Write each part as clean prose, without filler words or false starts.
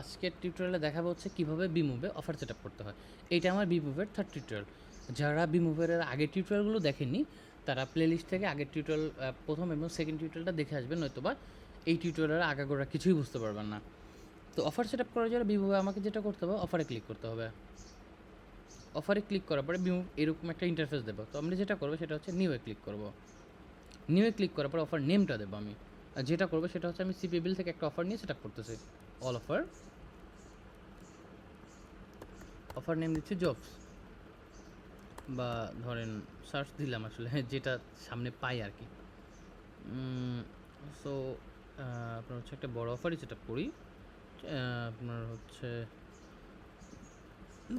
আজকের টিউটোরিয়ালে দেখাবো হচ্ছে কীভাবে বিমুভে অফার সেট আপ করতে হয়। এইটা আমার বিমুভের থার্ড টিউটোরিয়াল। যারা বিমুভের আগের টিউটোরিয়ালগুলো দেখেননি তারা প্লেলিস্ট থেকে আগের টিউটোরিয়াল প্রথম এবং সেকেন্ড টিউটোরিয়ালটা দেখে আসবেন, নয়তোবা এই টিউটোরিয়ালের আগাগোড়া কিছুই বুঝতে পারবেন না। তো অফার সেট আপ করার জন্য বিমুভে আমাকে যেটা করতে হবে, অফারে ক্লিক করতে হবে। অফারে ক্লিক করার পরে বিমুভ এরকম একটা ইন্টারফেস দেবো। তো আমরা যেটা করবো সেটা হচ্ছে নিউয়ে ক্লিক করবো। নিউয়ে ক্লিক করার পর অফার নেমটা দেবো আমি। আর যেটা করবো সেটা হচ্ছে আমি সিপি বিল থেকে একটা অফার নিয়ে সেট আপ করতেছি। অল অফার নেম দিচ্ছি জবস, বা ধরেন সার্চ দিলাম আসলে যেটা সামনে পাই আর কি। সো আপনার হচ্ছে একটা বড় অফারই সেট আপ করি। আপনার হচ্ছে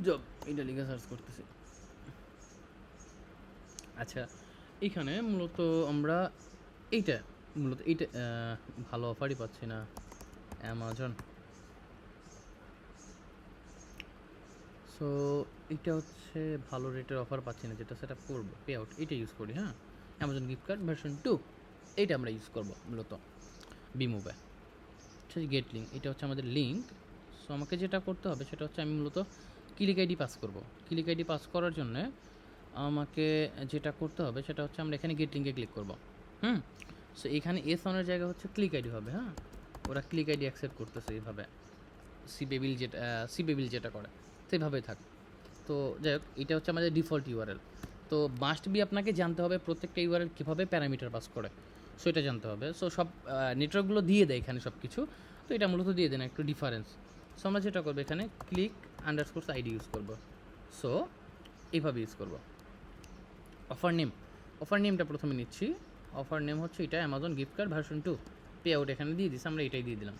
জব, এটা লিখে সার্চ করতেছি। আচ্ছা, এইখানে মূলত আমরা এইটা ভালো অফারই পাচ্ছি না অ্যামাজন। সো এটা হচ্ছে ভালো রেটের অফার পাচ্ছি না, যেটা সেট আপ করবো পে আউট, এটা ইউজ করি। হ্যাঁ, অ্যামাজন গিফট কার্ড ভার্সন 2 এইটা আমরা ইউজ করবো মূলত বিমুভে। হচ্ছে গেট লিঙ্ক, এটা হচ্ছে আমাদের লিঙ্ক। সো আমাকে যেটা করতে হবে সেটা হচ্ছে আমি মূলত ক্লিক আইডি পাস করব। ক্লিক আইডি পাস করার জন্য আমাকে যেটা করতে হবে সেটা হচ্ছে আমরা এখানে গেট লিঙ্কে ক্লিক করব। সো এখানে এস অনের জায়গা হচ্ছে ক্লিক আইডি হবে। হ্যাঁ, ওরা ক্লিক আইডি অ্যাকসেপ্ট করতেছে এইভাবে, সিপেবিল যেটা করে সেইভাবেই থাক। তো যাই হোক, এটা হচ্ছে আমাদের ডিফল্ট ইউআরএল। তো মাস্ট বি আপনাকে জানতে হবে প্রত্যেকটা ইউআরএল কীভাবে প্যারামিটার পাস করে, সো এটা জানতে হবে। সো সব নেটওয়ার্কগুলো দিয়ে দেয় এখানে সব কিছু, তো এটা মূলত দিয়ে দেন একটু ডিফারেন্স। সো আমরা যেটা করবো এখানে ক্লিক আন্ডারস্কোর আইডি ইউজ করবো। সো এইভাবে ইউজ করবো। অফার নেমটা প্রথমে নিচ্ছি। অফার নেম হচ্ছে এটা Amazon gift card version 2 pay out, এখানে দিয়ে দিচ্ছি, আমরা এটাই দিয়ে দিলাম।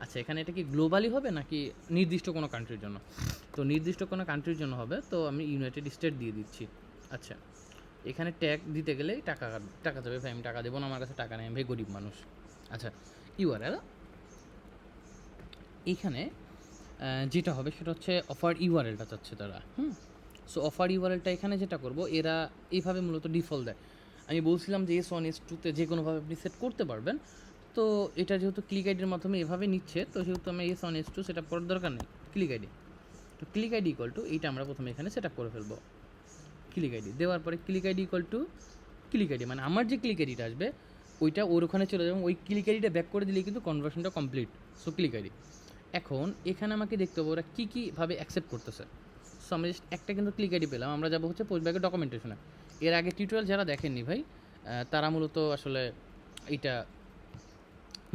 আচ্ছা, এখানে এটা কি গ্লোবালি হবে নাকি নির্দিষ্ট কোনো কান্ট্রির জন্য? তো নির্দিষ্ট কোনো কান্ট্রির জন্য হবে, তো আমি ইউনাইটেড স্টেট দিয়ে দিচ্ছি। আচ্ছা, এখানে ট্যাগ দিতে গেলে টাকা যাবে ভাই, আমি টাকা দেবো না, আমার কাছে টাকা নেই, ভাই গরিব মানুষ। আচ্ছা, ইউআরএল এইখানে যেটা হবে সেটা হচ্ছে অফার ইউআরএলটা চাচ্ছে তারা। সো অফার ইউআরএলটা এখানে যেটা করব, এরা এইভাবে মূলত ডিফল্ট দেয়। আমি বলছিলাম যে S1 S2তে যে কোনোভাবে আপনি সেট করতে পারবেন। তো এটা যেহেতু ক্লিক আইডির মাধ্যমে এভাবে নিচ্ছে, তো সেহেতু আমি S1 S2 সেট আপ করার দরকার নেই। ক্লিক আইডি, তো ক্লিক আইডি ইকুয়াল টু এইটা আমরা প্রথমে এখানে সেট আপ করে ফেলবো। ক্লিক আইডি দেওয়ার পরে click ID equal to click ID, মানে আমার যে ক্লিক আইডিটা আসবে ওইটা ওর ওখানে চলে যাবে, ওই ক্লিক আইডিটা ব্যাক করে দিলেই কিন্তু কনভার্সনটা কমপ্লিট। So click ID. এখন এখানে আমাকে দেখতে হবে ওরা কী কীভাবে অ্যাকসেপ্ট করতেছে। সো আমরা জাস্ট একটা কিন্তু ক্লিক আইডি পেলাম, আমরা যাবো হচ্ছে পোস্ট ব্যাকের ডকুমেন্টেশনে। এর আগে টিউটোরিয়াল যারা দেখেননি ভাই, তারা মূলত আসলে এইটা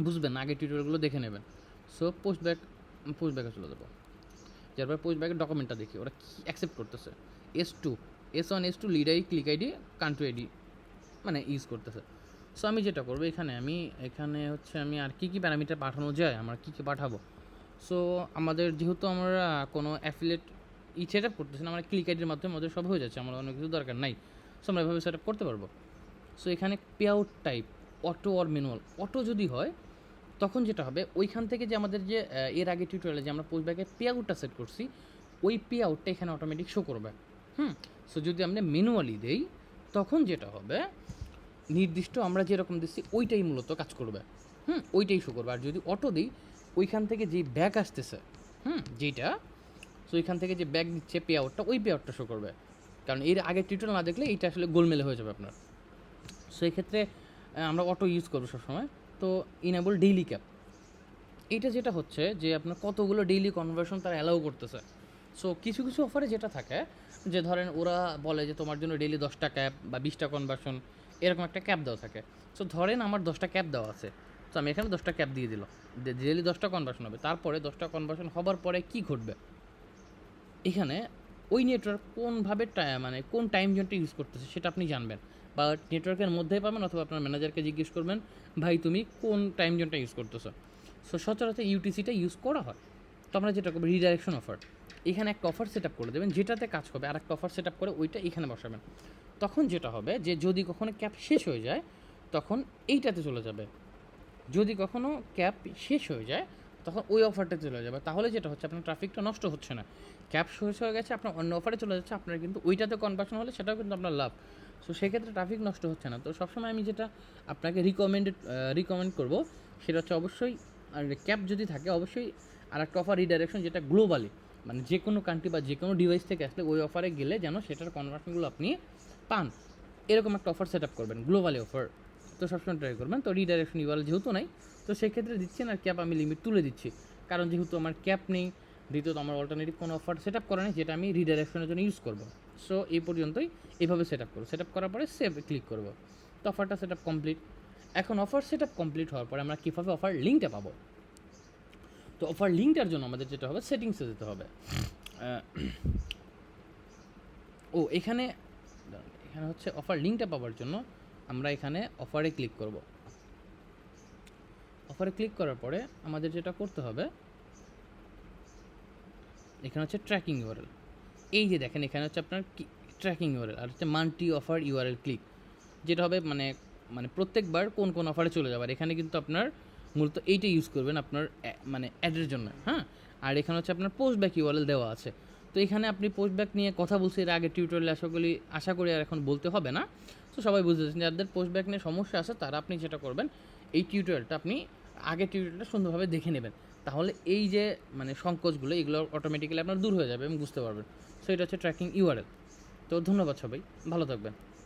বুঝবেন না, আগের টিউটোরিয়ালগুলো দেখে নেবেন। সো পোস্ট ব্যাকে চলে যাবো। যারপর পোস্ট ব্যাকের ডকুমেন্টটা দেখি ওরা কী অ্যাকসেপ্ট করতেছে। S1 S2 lead ID click ID country ID মানে ইউজ করতেছে। সো আমি যেটা করবো এখানে হচ্ছে আমি আর কী কী প্যারামিটার পাঠানো যায়, আমরা কী কী পাঠাবো। সো আমাদের যেহেতু আমরা কোনো অ্যাফিলিয়েট সেট আপ করতেছি না, আমরা ক্লিক আইডির মাধ্যমে আমাদের সব হয়ে যাচ্ছে, আমার অন্য কিছু দরকার নাই। সো আমরা এভাবে সেট আপ করতে পারবো। সো এখানে pay out type auto or manual. Auto যদি হয় তখন যেটা হবে, ওইখান থেকে যে আমাদের যে এর আগে টিউটোরিয়ালে যে আমরা পোস্ট ব্যাকে পে আউটটা সেট করছি, ওই পে আউটটা এখানে অটোমেটিক শো করবে। সো যদি আমরা ম্যানুয়ালি দেই তখন যেটা হবে, নির্দিষ্ট আমরা যেরকম দিচ্ছি ওইটাই মূলত কাজ করবে। ওইটাই শো করবে। আর যদি অটো দিই, ওইখান থেকে যেই ব্যাক আসতেছে যেইটা, সো ওইখান থেকে যে ব্যাক দিচ্ছে পে আউটটা, ওই পে আউটটা শো করবে। কারণ এর আগের টিউটোরিয়াল না দেখলে এইটা আসলে গোলমেলে হয়ে যাবে আপনার। সো এক্ষেত্রে আমরা অটো ইউজ করবো সবসময়। তো ইনেবল ডেইলি ক্যাপ, এইটা যেটা হচ্ছে যে আপনার কতগুলো ডেইলি কনভার্সন তারা অ্যালাউ করতেছে। সো কিছু কিছু অফারে যেটা থাকে যে ধরেন ওরা বলে যে তোমার জন্য ডেইলি 10টা ক্যাপ বা 20টা কনভার্সন, এরকম একটা ক্যাপ দেওয়া থাকে। সো ধরেন আমার 10টা ক্যাপ দেওয়া আছে, তো আমি এখানে 10টা ক্যাপ দিয়ে দিল, ডেইলি 10টা কনভার্সন হবে। তারপরে 10টা কনভার্সন হবার পরে কী ঘটবে, এখানে ওই নেটওয়ার্ক কোনভাবে মানে কোন টাইম জোনটা ইউজ করতেছে সেটা আপনি জানবেন, বা নেটওয়ার্কের মধ্যেই পাবেন, অথবা আপনার ম্যানেজারকে জিজ্ঞেস করবেন ভাই তুমি কোন টাইম জোনটা ইউজ করতেছো। সো সচরাচর ইউটিসিটা ইউজ করা হয়। তো আমরা যেটা করবো রিডাইরেকশন অফার, এখানে একটা অফার সেট আপ করে দেবেন যেটাতে কাজ হবে, আর একটা অফার সেট আপ করে ওইটা এখানে বসাবেন। তখন যেটা হবে যে যদি কখনো ক্যাপ শেষ হয়ে যায় তখন এইটাতে চলে যাবে, যদি কখনো ক্যাপ শেষ হয়ে যায় তখন ওই অফারটা চলে যাবে। তাহলে যেটা হচ্ছে আপনার ট্রাফিকটা নষ্ট হচ্ছে না, ক্যাপ শেষ হয়ে গেছে আপনার অন্য অফারে চলে যাচ্ছে, আপনার কিন্তু ওইটাতে কনভার্সন হলে সেটাও কিন্তু আপনার লাভ। সো সেক্ষেত্রে ট্রাফিক নষ্ট হচ্ছে না। তো সবসময় আমি যেটা আপনাকে রিকমেন্ড করবো সেটা হচ্ছে অবশ্যই, আর ক্যাপ যদি থাকে অবশ্যই আর একটা অফার রিডাইরেকশন, যেটা গ্লোবালি, মানে যে কোনো কান্ট্রি বা যে কোনো ডিভাইস থেকে আসলে ওই অফারে গেলে যেন সেটার কনভার্সনগুলো আপনি পান, এরকম একটা অফার সেট আপ করবেন, গ্লোবালি অফার। তো সবসময় ট্রাই করবেন। তো রিডাইরেকশন ইউআরএল যেহেতু নাই, তো সেক্ষেত্রে দিচ্ছি না ক্যাপ, আমি লিমিট তুলে দিচ্ছি, কারণ যেহেতু আমার ক্যাপ নেই, দ্বিতীয়ত আমার অল্টারনেটিভ কোনো অফার সেট আপ করা নেই যেটা আমি রিডাইরেকশনের জন্য ইউজ করবো। সো এই পর্যন্তই, এইভাবে সেট আপ করবো। সেট আপ করার পরে সেভ ক্লিক করবো। তো অফারটা সেট আপ কমপ্লিট। এখন অফার সেট আপ কমপ্লিট হওয়ার পরে আমরা কীভাবে অফার লিঙ্কটা পাবো? তো অফার লিঙ্কটার জন্য আমাদের যেটা হবে, সেটিংসে যেতে হবে। এখানে হচ্ছে অফার লিঙ্কটা পাওয়ার জন্য আমরা এখানে অফারে ক্লিক করব। অফারে ক্লিক করার পরে আমাদের যেটা করতে হবে, এখানে হচ্ছে ট্র্যাকিং ইউআরএল। এই যে দেখেন এখানে হচ্ছে আপনার ট্র্যাকিং ইউআরএল, আর হচ্ছে মাল্টি অফার ইউআরএল ক্লিক, যেটা হবে মানে প্রত্যেকবার কোন কোন অফারে চলে যাবে। আর এখানে কিন্তু আপনার মূলত এইটা ইউজ করবেন আপনার মানে অ্যাডের জন্য, হ্যাঁ। আর এখানে হচ্ছে আপনার পোস্ট ব্যাক ইউআরএল দেওয়া আছে। তো এখানে আপনি পোস্ট ব্যাক নিয়ে কথা বলছি এর আগে টিউটোরিয়ালে, আশা করি আর এখন বলতে হবে না। তো সবাই বুঝতেছেন, যাদের পোস্ট ব্যাক নিয়ে সমস্যা আছে তারা আপনি যেটা করবেন, এই টিউটোরিয়ালটা আপনি আগের টিউটোরিয়ালটা সুন্দরভাবে দেখে নেবেন, তাহলে এই যে মানে সংকোচগুলো এগুলো অটোমেটিক্যালি আপনার দূর হয়ে যাবে এবং বুঝতে পারবেন। সো এটা হচ্ছে ট্র্যাকিং ইউআরএল। তো ধন্যবাদ সবাই, ভালো থাকবেন।